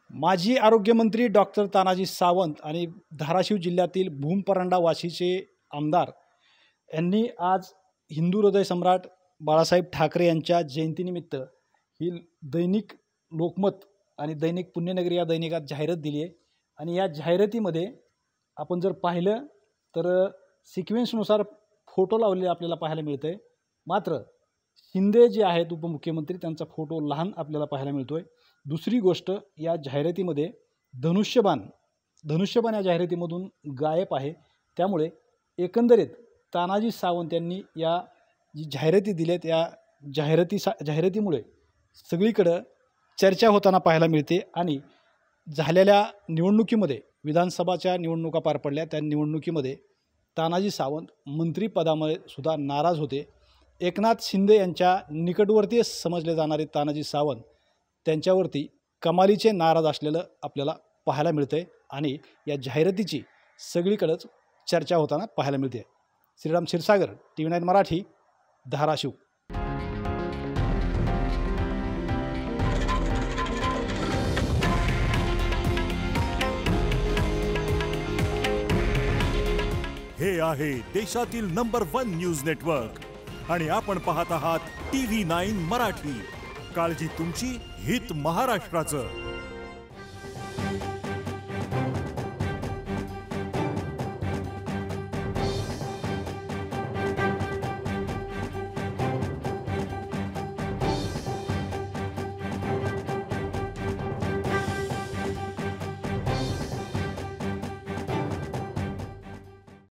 माजी आरोग्यमंत्री डॉक्टर तानाजी सावंत आणि धाराशिव जिल्ह्यातील भूमपरांडा वाशीचे आमदार यांनी आज हिंदू हृदय सम्राट बाळासाहेब ठाकरे यांच्या जयंतीनिमित्त ही दैनिक लोकमत आणि दैनिक पुण्यनगरी या दैनिकात जाहिरात दिली आहे। आणि या जाहिरातीमध्ये आपण जर पाहिलं तर सिक्वेन्सनुसार फोटो लावलेले आपल्याला पाहायला मिळते। मात्र शिंदे जे आहेत उपमुख्यमंत्री त्यांचा फोटो लहान आपल्याला पाहायला मिळतोय। दुसरी गोष्ट, या जाहिरातीमध्ये धनुष्यबाण या जाहिरातीमधून गायब आहे। त्यामुळे एकंदरीत तानाजी सावंत यांनी या जी जाहिराती दिल्यात या जाहिरातीमुळे सगळीकडे चर्चा होताना पाहायला मिळते। आणि झालेल्या निवडणुकीमध्ये विधानसभाच्या निवडणुका पार पडल्या, त्या निवडणुकीमध्ये तानाजी सावंत मंत्रिपदामुळे सुद्धा नाराज होते। एकनाथ शिंदे यांच्या निकटवर्तीय समजले जाणारे तानाजी सावंत त्यांच्यावरती कमालीचे नाराज असलेलं आपल्याला पाहायला मिळते। आणि या जाहिरातीची सगळीकडेच चर्चा होताना पाहायला मिळते। श्रीराम क्षीरसागर, TV9 मराठी, धाराशिव। हे आहे देशातील नंबर 1 न्यूज नेटवर्क आणि आपण पाहत आहात TV9 मराठी। काळजी तुमची, हित महाराष्ट्राचं।